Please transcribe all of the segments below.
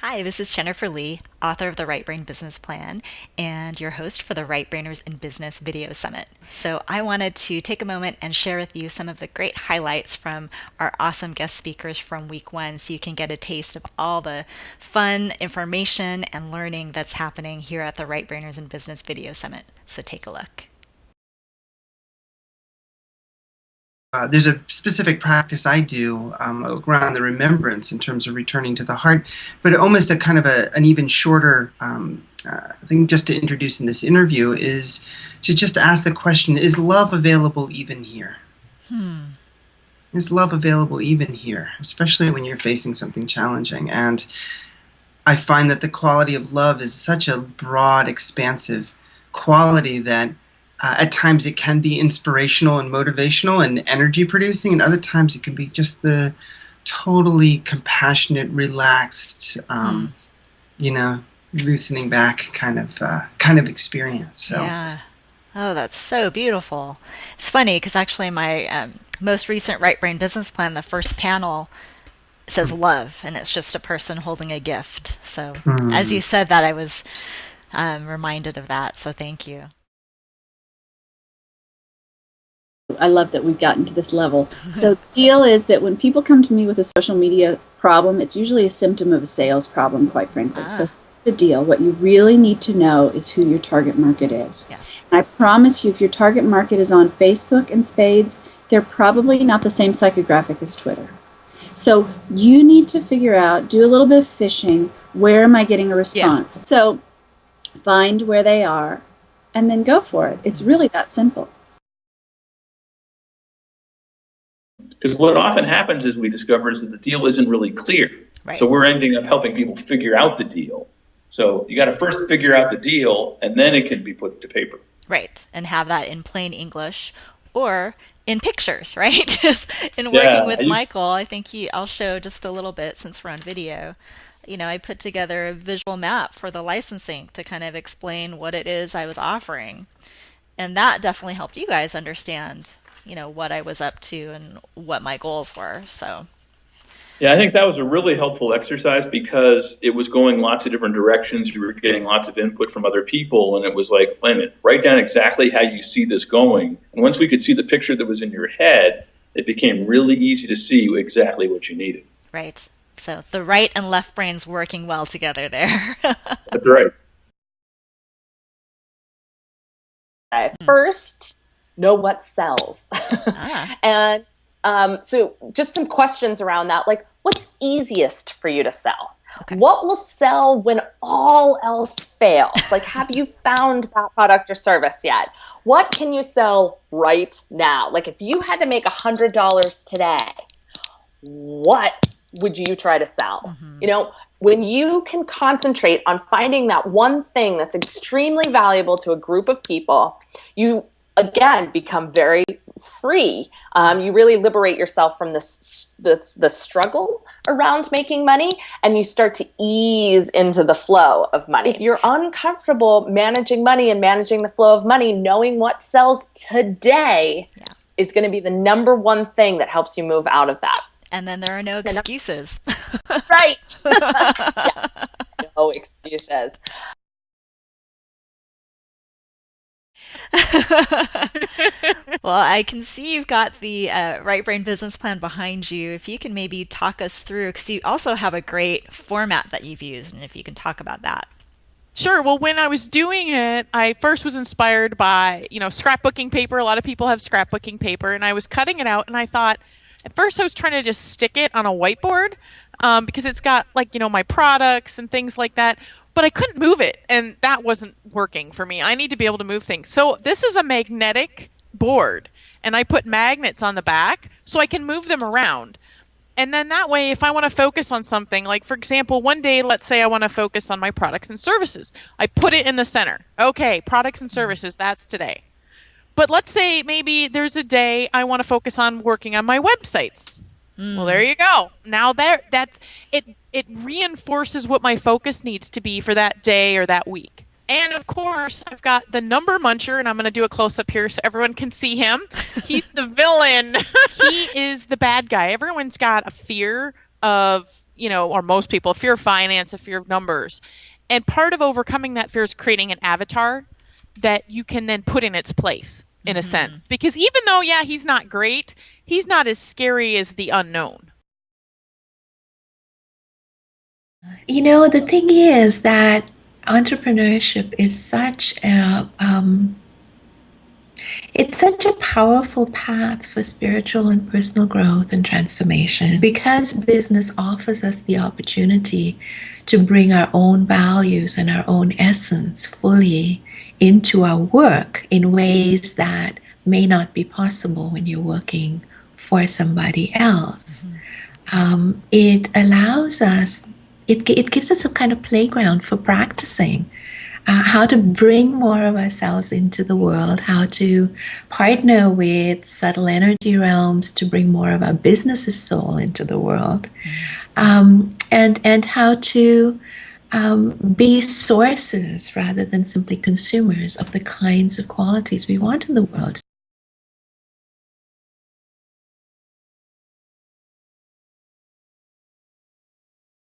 Hi, this is Jennifer Lee, author of the Right Brain Business Plan and your host for the Right Brainers in Business Video Summit. So, I wanted to take a moment and share with you some of the great highlights from our awesome guest speakers from week one so you can get a taste of all the fun information and learning that's happening here at the Right Brainers in Business Video Summit. So, take a look. There's a specific practice I do around the remembrance in terms of returning to the heart, but almost a kind of an even shorter thing just to introduce in this interview is to just ask the question, is love available even here? Is love available even here, especially when you're facing something challenging? And I find that the quality of love is such a broad, expansive quality that at times it can be inspirational and motivational and energy producing, and other times it can be just the totally compassionate, relaxed, loosening back kind of experience. So. Yeah. Oh, that's so beautiful. It's funny because actually my most recent Right Brain Business Plan, the first panel says love, and it's just a person holding a gift. So as you said that, I was reminded of that. So thank you. I love that we've gotten to this level. So the deal is that when people come to me with a social media problem, it's usually a symptom of a sales problem, quite frankly. So here's the deal. What you really need to know is who your target market is. Yes. And I promise you, if your target market is on Facebook and Spades, they're probably not the same psychographic as Twitter. So you need to figure out, do a little bit of fishing, where am I getting a response? Yeah. So find where they are and then go for it. It's really that simple. Because what often happens is we discover is that the deal isn't really clear. Right. So we're ending up helping people figure out the deal. So you got to first figure out the deal, and then it can be put to paper. Right, and have that in plain English or in pictures, right? Because in working with Michael, I think I'll show just a little bit since we're on video. I put together a visual map for the licensing to kind of explain what it is I was offering. And that definitely helped you guys understand what I was up to and what my goals were. So, yeah, I think that was a really helpful exercise because it was going lots of different directions. You were getting lots of input from other people, and it was like, wait a minute, write down exactly how you see this going. And once we could see the picture that was in your head, it became really easy to see exactly what you needed. Right. So the right and left brains working well together there. That's right. First, know what sells. And so just some questions around that, like what's easiest for you to sell? Okay. What will sell when all else fails? Like, have you found that product or service yet? What can you sell right now? Like if you had to make $100 today, what would you try to sell? When you can concentrate on finding that one thing that's extremely valuable to a group of people, you again become very free. You really liberate yourself from the struggle around making money, and you start to ease into the flow of money. If you're uncomfortable managing money and managing the flow of money, knowing what sells today is going to be the number one thing that helps you move out of that. And then there are no excuses. Right. Yes. No excuses. Well, I can see you've got the Right Brain Business Plan behind you. If you can maybe talk us through, because you also have a great format that you've used, and if you can talk about that. Sure. Well, when I was doing it, I first was inspired by, scrapbooking paper. A lot of people have scrapbooking paper, and I was cutting it out, and I thought, at first I was trying to just stick it on a whiteboard because it's got my products and things like that. But I couldn't move it, and that wasn't working for me. I need to be able to move things. So this is a magnetic board, and I put magnets on the back so I can move them around. And then that way, if I want to focus on something, like for example, one day, let's say I want to focus on my products and services. I put it in the center. Okay, products and services, that's today. But let's say maybe there's a day I want to focus on working on my websites. Well, there you go. Now that's it. It reinforces what my focus needs to be for that day or that week. And of course, I've got the number muncher, and I'm going to do a close-up here so everyone can see him. He's the villain. He is the bad guy. Everyone's got a fear of or most people, a fear of finance, a fear of numbers. And part of overcoming that fear is creating an avatar that you can then put in its place, in a sense. Because even though, yeah, he's not great, he's not as scary as the unknown. The thing is that entrepreneurship is it's such a powerful path for spiritual and personal growth and transformation, because business offers us the opportunity to bring our own values and our own essence fully into our work in ways that may not be possible when you're working for somebody else. It allows us, it gives us a kind of playground for practicing how to bring more of ourselves into the world, how to partner with subtle energy realms to bring more of our business's soul into the world, and how to be sources rather than simply consumers of the kinds of qualities we want in the world.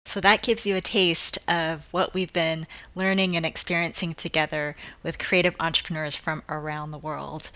So that gives you a taste of what we've been learning and experiencing together with creative entrepreneurs from around the world.